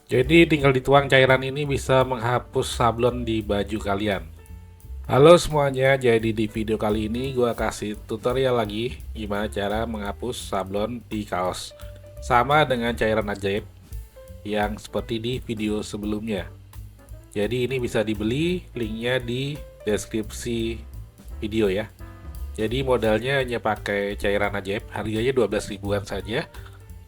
Jadi tinggal dituang cairan ini bisa menghapus sablon di baju kalian. Halo semuanya, jadi di video kali ini gua kasih tutorial lagi gimana cara menghapus sablon di kaos. Sama dengan cairan ajaib yang seperti di video sebelumnya. Jadi ini bisa dibeli, linknya di deskripsi video ya. Jadi modalnya hanya pakai cairan ajaib, harganya 12 ribuan saja.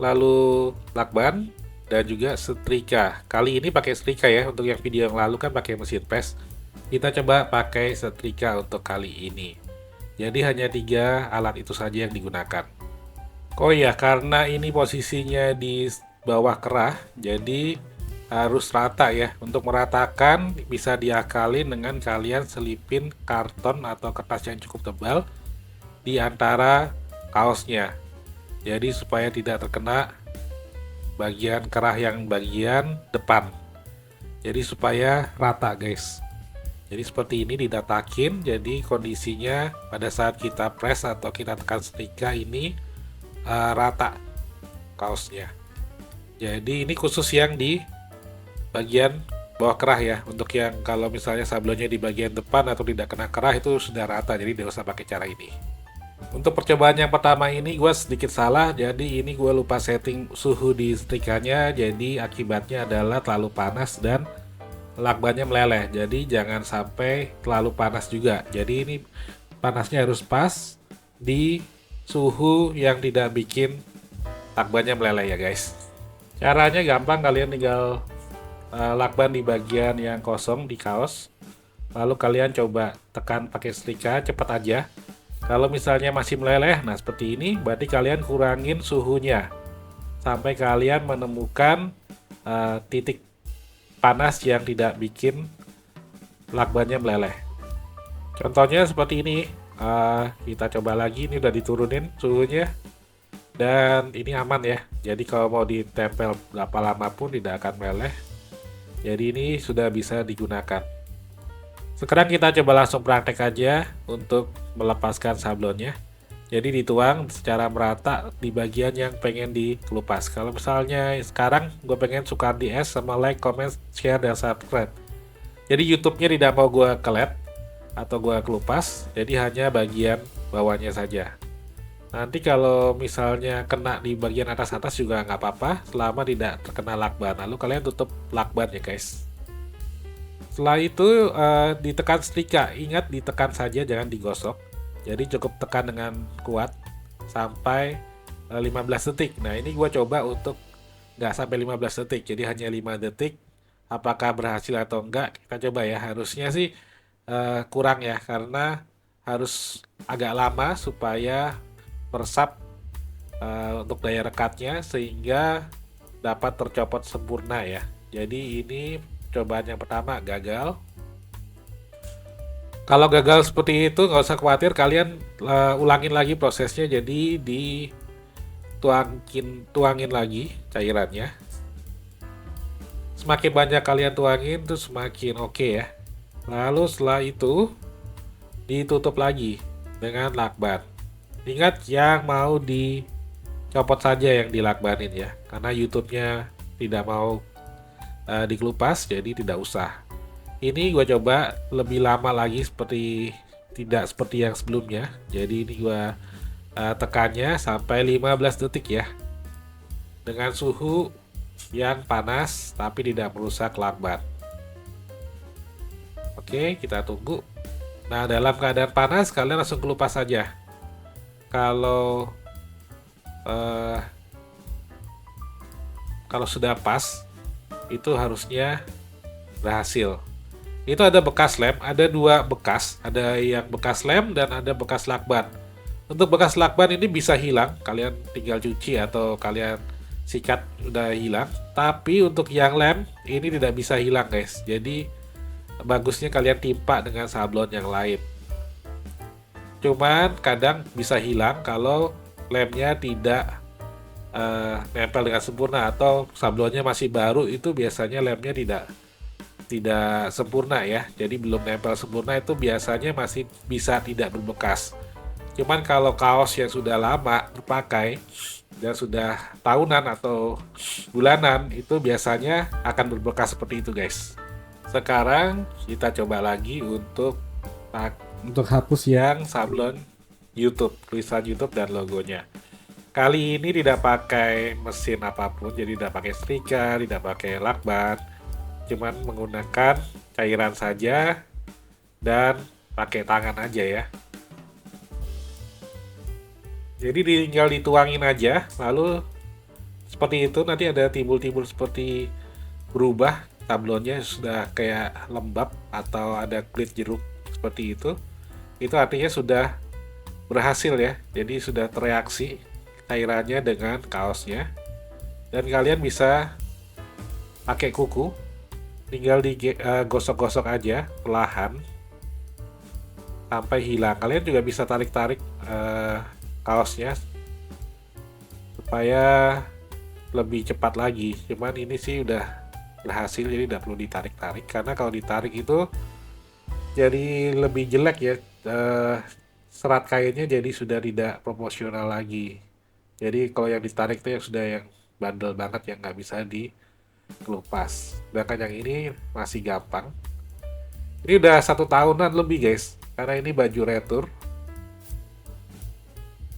Lalu lakban dan juga setrika. Kali ini pakai setrika ya, untuk yang video yang lalu kan pakai mesin press. Kita coba pakai setrika untuk kali ini. Jadi hanya 3 alat itu saja yang digunakan. Oh ya, karena ini posisinya di bawah kerah, jadi harus rata ya. Untuk meratakan bisa diakalin dengan kalian selipin karton atau kertas yang cukup tebal di antara kaosnya. Jadi supaya tidak terkena bagian kerah yang bagian depan. Jadi supaya rata guys. Jadi seperti ini didatakin, jadi kondisinya pada saat kita press atau kita tekan setrika ini rata kaosnya. Jadi ini khusus yang di bagian bawah kerah ya. Untuk yang kalau misalnya sablonnya di bagian depan atau tidak kena kerah itu sudah rata, jadi tidak usah pakai cara ini. Untuk percobaan yang pertama ini gue sedikit salah, jadi ini gue lupa setting suhu di setrikanya, jadi akibatnya adalah terlalu panas dan lakbannya meleleh. Jadi jangan sampai terlalu panas juga. Jadi ini panasnya harus pas di suhu yang tidak bikin lakbannya meleleh ya guys. Caranya gampang, kalian tinggal lakban di bagian yang kosong di kaos. Lalu kalian coba tekan pakai setrika, cepat aja. Kalau misalnya masih meleleh, nah seperti ini, berarti kalian kurangin suhunya sampai kalian menemukan titik panas yang tidak bikin lakbannya meleleh. Contohnya seperti ini. Kita coba lagi, ini udah diturunin suhunya dan ini aman ya. Jadi kalau mau ditempel berapa lama pun tidak akan meleleh. Jadi ini sudah bisa digunakan. Sekarang kita coba langsung praktek aja untuk melepaskan sablonnya. Jadi dituang secara merata di bagian yang pengen dikelupas. Kalau misalnya sekarang gue pengen sukar di es sama like, comment, share, dan subscribe. Jadi YouTube-nya tidak mau gue kelet atau gue kelupas, jadi hanya bagian bawahnya saja. Nanti kalau misalnya kena di bagian atas-atas juga nggak apa-apa, selama tidak terkena lakban. Lalu kalian tutup lakban ya guys. Setelah itu ditekan setrika, ingat ditekan saja jangan digosok. Jadi cukup tekan dengan kuat sampai 15 detik. Nah ini gue coba untuk nggak sampai 15 detik, jadi hanya 5 detik. Apakah berhasil atau enggak kita coba ya. Harusnya sih kurang ya, karena harus agak lama supaya meresap untuk daya rekatnya sehingga dapat tercopot sempurna ya. Jadi ini cobaan yang pertama gagal. Kalau gagal seperti itu nggak usah khawatir, kalian ulangin lagi prosesnya. Jadi tuangin lagi cairannya. Semakin banyak kalian tuangin tuh semakin oke ya. Lalu setelah itu ditutup lagi dengan lakban. Ingat yang mau dicopot saja yang dilakbanin ya, karena YouTube-nya tidak mau dikelupas, jadi tidak usah. Ini gue coba lebih lama lagi, tidak seperti yang sebelumnya. Jadi ini gue tekannya sampai 15 detik ya, dengan suhu yang panas tapi tidak merusak lakban. Oke, kita tunggu. Nah dalam keadaan panas kalian langsung kelupas saja. Kalau kalau sudah pas itu harusnya berhasil. Itu ada bekas lem, ada 2 bekas, ada yang bekas lem dan ada bekas lakban. Untuk bekas lakban ini bisa hilang, kalian tinggal cuci atau kalian sikat udah hilang. Tapi untuk yang lem ini tidak bisa hilang guys. Jadi bagusnya kalian timpa dengan sablon yang lain. Cuman kadang bisa hilang kalau lemnya tidak nempel dengan sempurna atau sablonnya masih baru, itu biasanya lemnya tidak sempurna ya. Jadi belum nempel sempurna, itu biasanya masih bisa tidak berbekas. Cuman kalau kaos yang sudah lama terpakai dan sudah tahunan atau bulanan, itu biasanya akan berbekas seperti itu guys. Sekarang kita coba lagi untuk hapus yang sablon YouTube, tulisan YouTube dan logonya. Kali ini tidak pakai mesin apapun, jadi tidak pakai setrika, tidak pakai lakban, cuman menggunakan cairan saja dan pakai tangan aja ya. Jadi tinggal dituangin aja, lalu seperti itu nanti ada timbul-timbul seperti berubah sablonnya sudah kayak lembab atau ada kulit jeruk seperti itu artinya sudah berhasil ya. Jadi sudah tereaksi cairannya dengan kaosnya, dan kalian bisa pakai kuku, tinggal digosok-gosok aja perlahan sampai hilang. Kalian juga bisa tarik-tarik kaosnya supaya lebih cepat lagi, cuman ini sih udah berhasil jadi tidak perlu ditarik-tarik, karena kalau ditarik itu jadi lebih jelek ya, serat kainnya jadi sudah tidak proporsional lagi. Jadi kalau yang ditarik itu yang sudah yang bandel banget yang nggak bisa dikelupas, sedangkan yang ini masih gampang. Ini udah 1 tahunan lebih guys, karena ini baju retur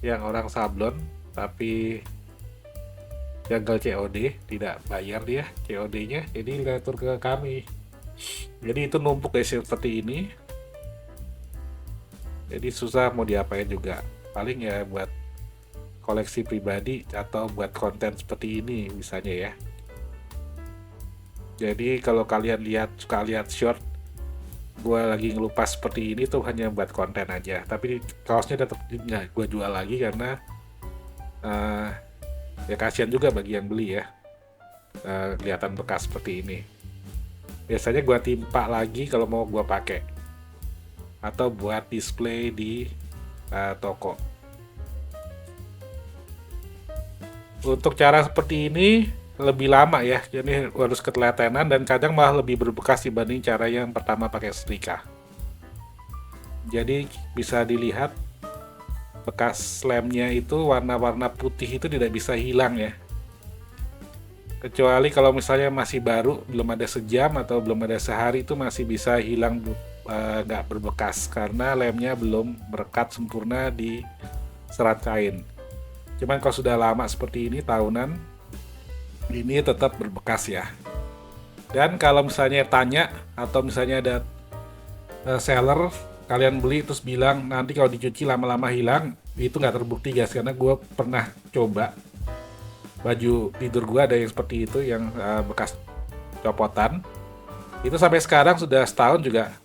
yang orang sablon tapi gagal COD, tidak bayar dia COD-nya, jadi retur ke kami. Jadi itu numpuk guys seperti ini, jadi susah mau diapain juga, paling ya buat koleksi pribadi atau buat konten seperti ini misalnya ya. Jadi kalau kalian suka lihat short gue lagi ngelupas seperti ini tuh hanya buat konten aja, tapi kaosnya tetap nggak gue jual lagi karena ya kasihan juga bagi yang beli ya, kelihatan bekas seperti ini. Biasanya gue timpa lagi kalau mau gue pakai atau buat display di toko. Untuk cara seperti ini lebih lama ya, jadi harus ketelatenan dan kadang malah lebih berbekas dibanding cara yang pertama pakai setrika. Jadi bisa dilihat bekas lemnya itu warna-warna putih itu tidak bisa hilang ya, kecuali kalau misalnya masih baru, belum ada sejam atau belum ada sehari, itu masih bisa hilang nggak berbekas karena lemnya belum merekat sempurna di serat kain. Cuman kalau sudah lama seperti ini, tahunan, ini tetap berbekas ya. Dan kalau misalnya tanya atau misalnya ada seller, kalian beli terus bilang nanti kalau dicuci lama-lama hilang, itu nggak terbukti guys, karena gue pernah coba baju tidur gue ada yang seperti itu, yang bekas copotan itu sampai sekarang sudah setahun juga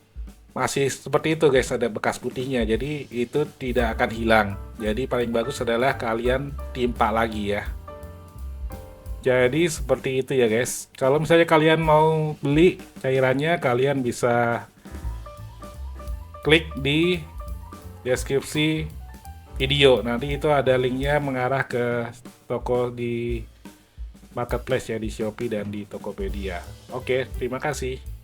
masih seperti itu guys, ada bekas putihnya, jadi itu tidak akan hilang. Jadi paling bagus adalah kalian timpa lagi ya. Jadi seperti itu ya guys. Kalau misalnya kalian mau beli cairannya, kalian bisa klik di deskripsi video. Nanti itu ada linknya mengarah ke toko di marketplace ya, di Shopee dan di Tokopedia. Oke, terima kasih.